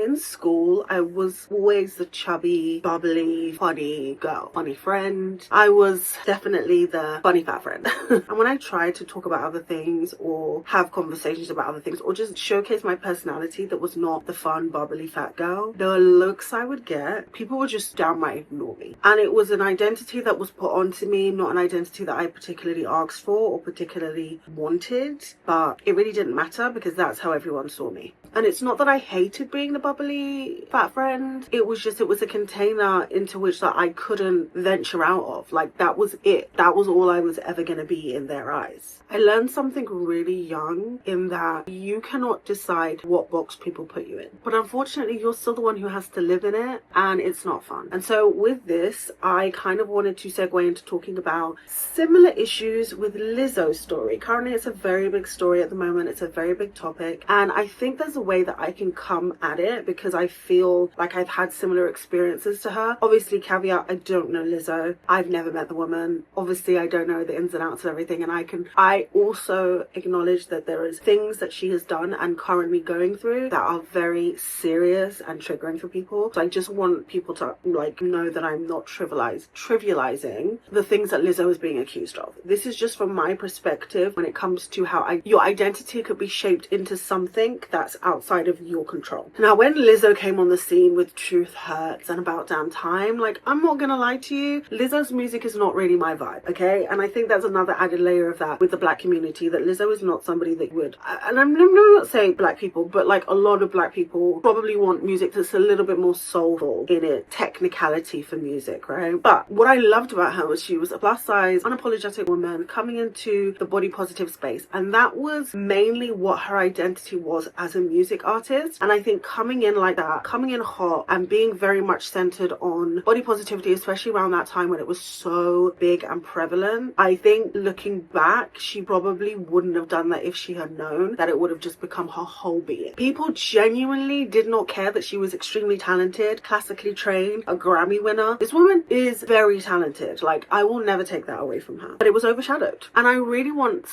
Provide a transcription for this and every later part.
in school, I was always the chubby, bubbly, funny girl, funny friend. I was definitely the funny fat friend. And when I tried to talk about other things or have conversations about other things or just showcase my personality that was not the fun, bubbly fat girl, the looks I would get, people would just downright ignore me. And it was an identity that was put onto me, not an identity that I particularly asked for or particularly wanted, but it really didn't matter because that's how everyone saw me. And it's not that I hated being the bubbly fat friend. It was a container into which that I couldn't venture out of. Like, that was it. That was all I was ever going to be in their eyes. I learned something really young in that you cannot decide what box people put you in. But unfortunately, you're still the one who has to live in it, and it's not fun. And so with this, I kind of wanted to segue into talking about similar issues with Lizzo's story. Currently, it's a very big story at the moment. It's a very big topic. And I think there's a way that I can come at it because I feel like I've had similar experiences to her. Obviously, caveat, I don't know Lizzo. I've never met the woman. Obviously, I don't know the ins and outs of everything. And I also acknowledge that there is things that she has done and currently going through that are very serious and triggering for people. So I just want people to know that I'm not trivializing the things that Lizzo is being accused of. This is just from my perspective when it comes to how your identity could be shaped into something that's outside of your control. Now, when Lizzo came on the scene with Truth Hurts and About Damn Time, I'm not gonna lie to you, Lizzo's music is not really my vibe, okay? And I think that's another added layer of that with the black community, that Lizzo is not somebody that would, and I'm not saying black people, but a lot of black people probably want music that's a little bit more soulful in it, technicality for music, right? But what I loved about her was she was a plus size, unapologetic woman coming into the body positive space, and that was mainly what her identity was as a music artist. And I think coming in like that, coming in hot and being very much centered on body positivity, especially around that time when it was so big and prevalent, I think looking back, she probably wouldn't have done that if she had known that it would have just become her whole being. People genuinely did not care that she was extremely talented, classically trained, a Grammy winner. This woman is very talented. I will never take that away from her. But it was overshadowed. And I really want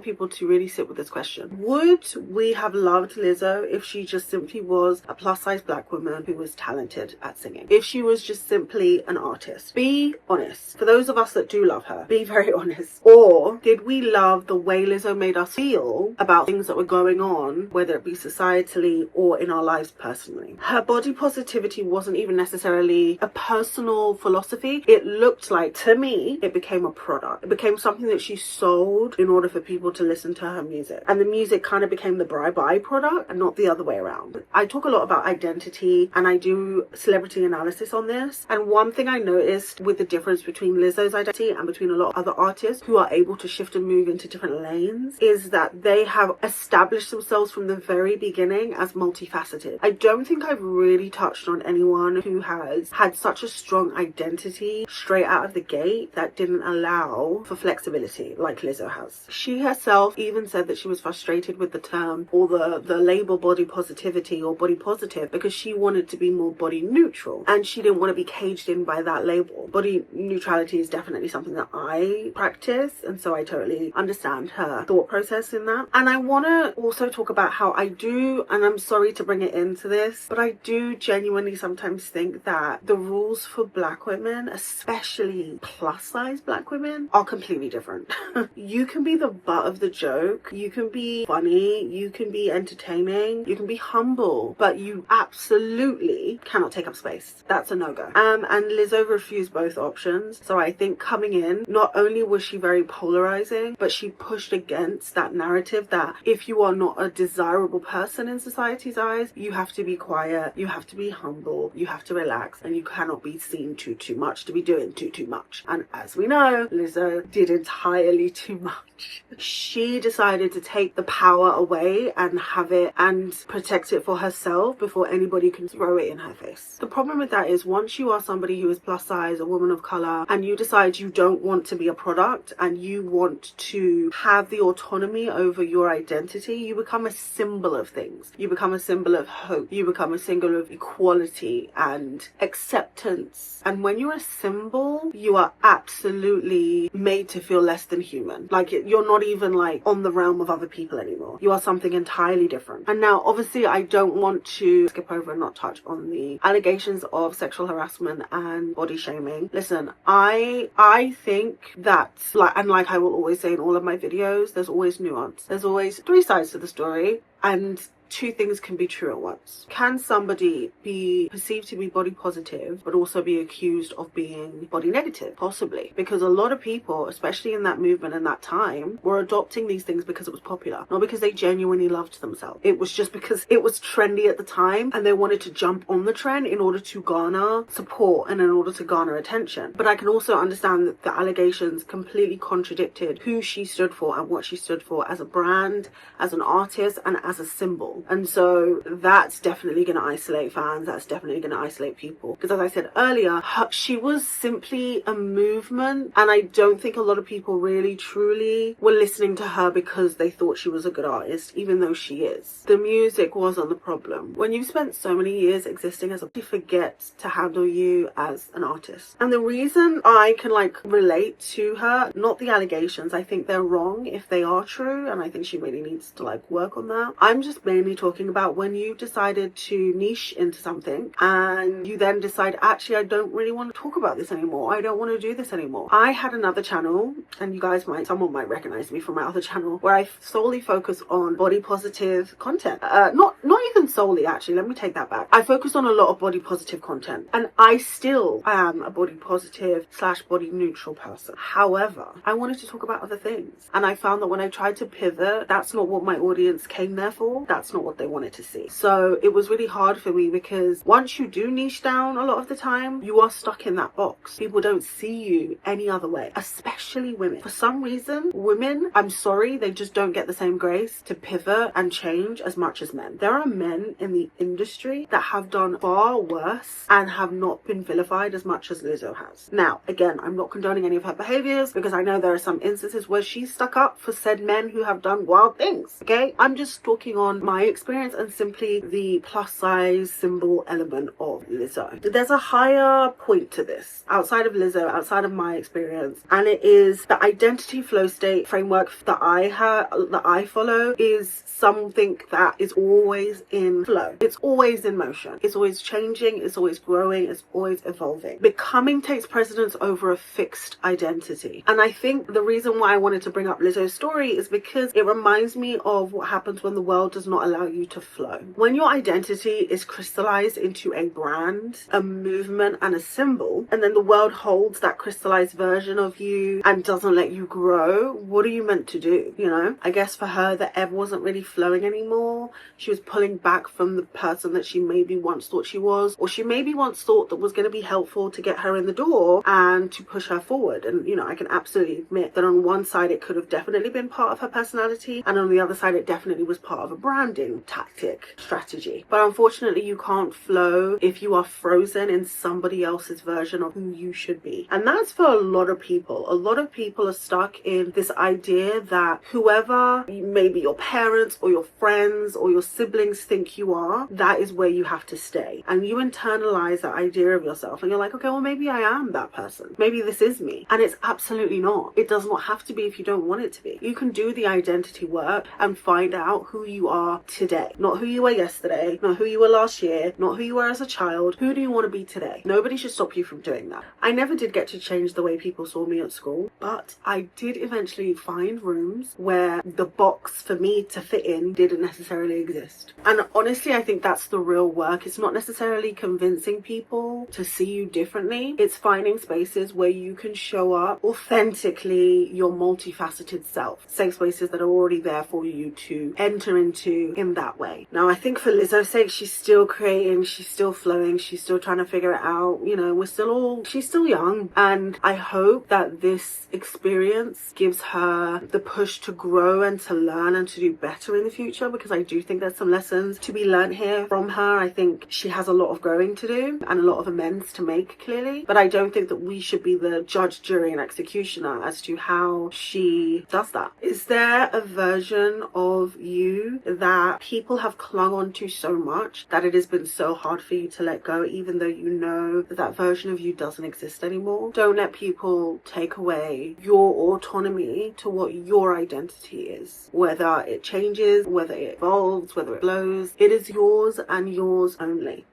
people to really sit with this question. Would we have loved Lizzo if she just simply was a plus size black woman who was talented at singing? If she was just simply an artist? Be honest. For those of us that do love her, be very honest. Or did we love the way Lizzo made us feel about things that were going on, whether it be societally or in our lives personally? Her body positivity wasn't even necessarily a personal philosophy. It looked like, to me, it became a product. It became something that she sold in order for people to listen to her music. And the music kind of became the byproduct and not the other way around. I talk a lot about identity and I do celebrity analysis on this. And one thing I noticed with the difference between Lizzo's identity and between a lot of other artists who are able to shift and move into different lanes is that they have established themselves from the very beginning as multifaceted. I don't think I've really touched on anyone who has had such a strong identity straight out of the gate that didn't allow for flexibility like Lizzo has. She herself even said that she was frustrated with the term or the label body positivity or body positive because she wanted to be more body neutral and she didn't want to be caged in by that label. Body neutrality is definitely something that I practice, and so I totally understand her thought process in that. And I want to also talk about how I do, and I'm sorry to bring it into this, but I do genuinely sometimes think that the rules for black women, especially plus size black women, are completely different. You can be the butt of the joke, you can be funny, you can be entertaining, you can be humble, but you absolutely cannot take up space. That's a no-go. And Lizzo refused both options. So I think coming in, not only was she very polarizing, but she pushed against that narrative that if you are not a desirable person in society's eyes, you have to be quiet, you have to be humble, you have to relax, and you cannot be seen too much to be doing too much. And as we know, Lizzo did entirely too much. She decided to take the power away and have it and protect it for herself before anybody can throw it in her face. The problem with that is once you are somebody who is plus size, a woman of color, and you decide you don't want to be a product and you want to have the autonomy over your identity, you become a symbol of things. You become a symbol of hope. You become a symbol of equality and acceptance. And when you're a symbol, you are absolutely made to feel less than human. you're not even like on the realm of other people anymore. You are something entirely different. And now obviously I don't want to skip over and not touch on the allegations of sexual harassment and body shaming. Listen, I think that, like I will always say in all of my videos, there's always nuance. There's always three sides to the story, and two things can be true at once. Can somebody be perceived to be body positive but also be accused of being body negative? Possibly. Because a lot of people, especially in that movement and that time, were adopting these things because it was popular, not because they genuinely loved themselves. It was just because it was trendy at the time and they wanted to jump on the trend in order to garner support and in order to garner attention. But I can also understand that the allegations completely contradicted who she stood for and what she stood for as a brand, as an artist, and as a symbol. And so that's definitely going to isolate fans. That's definitely going to isolate people. Because as I said earlier, she was simply a movement. And I don't think a lot of people really truly were listening to her because they thought she was a good artist, even though she is. The music wasn't the problem. When you've spent so many years existing as a, you forget to handle you as an artist. And the reason I can relate to her, not the allegations, I think they're wrong if they are true. And I think she really needs to work on that. I'm just mainly talking about when you decided to niche into something and you then decide, actually, I don't really want to talk about this anymore. I don't want to do this anymore. I had another channel, and you guys someone might recognize me from my other channel, where I solely focus on body positive content. Not even solely, actually, let me take that back. I focus on a lot of body positive content, and I still am a body positive / body neutral person. However, I wanted to talk about other things, and I found that when I tried to pivot, that's not what my audience came there for. That's not what they wanted to see. So it was really hard for me, because once you do niche down, a lot of the time you are stuck in that box. People don't see you any other way, especially women. For some reason, women, I'm sorry, they just don't get the same grace to pivot and change as much as men. There are men in the industry that have done far worse and have not been vilified as much as Lizzo has. Now, again, I'm not condoning any of her behaviors, because I know there are some instances where she's stuck up for said men who have done wild things, okay? I'm just talking on my experience and simply the plus size symbol element of Lizzo. There's a higher point to this outside of Lizzo, outside of my experience, and it is the identity flow state framework that I follow is something that is always in flow. It's always in motion. It's always changing. It's always growing. It's always evolving. Becoming takes precedence over a fixed identity. And I think the reason why I wanted to bring up Lizzo's story is because it reminds me of what happens when the world does not allow you to flow. When your identity is crystallized into a brand, a movement, and a symbol, and then the world holds that crystallized version of you and doesn't let you grow, what are you meant to do? You know, I guess for her, the ebb wasn't really flowing anymore. She was pulling back from the person that she maybe once thought she was, or she maybe once thought that was going to be helpful to get her in the door and to push her forward. And you know, I can absolutely admit that on one side it could have definitely been part of her personality, and on the other side it definitely was part of a branding tactic strategy. But unfortunately, you can't flow if you are frozen in somebody else's version of who you should be. And that's for a lot of people. A lot of people are stuck in this idea that whoever, maybe your parents or your friends or your siblings think you are, that is where you have to stay. And you internalize that idea of yourself, and you're like, okay, well, maybe I am that person. Maybe this is me. And it's absolutely not. It does not have to be if you don't want it to be. You can do the identity work and find out who you are today. Not who you were yesterday, not who you were last year, not who you were as a child. Who do you want to be today? Nobody should stop you from doing that. I never did get to change the way people saw me at school, but I did eventually find rooms where the box for me to fit in didn't necessarily exist. And honestly, I think that's the real work. It's not necessarily convincing people to see you differently. It's finding spaces where you can show up authentically, your multifaceted self. Safe spaces that are already there for you to enter into in that way. Now, I think for Lizzo's sake, she's still creating, she's still flowing, she's still trying to figure it out. You know, she's still young. And I hope that this experience gives her the push to grow and to learn and to do better in the future, because I do think there's some lessons to be learned here from her. I think she has a lot of growing to do and a lot of amends to make, clearly. But I don't think that we should be the judge, jury, and executioner as to how she does that. Is there a version of you that that people have clung on to so much that it has been so hard for you to let go, even though you know that that version of you doesn't exist anymore. Don't let people take away your autonomy to what your identity is. Whether it changes, whether it evolves, whether it blows, it is yours and yours only.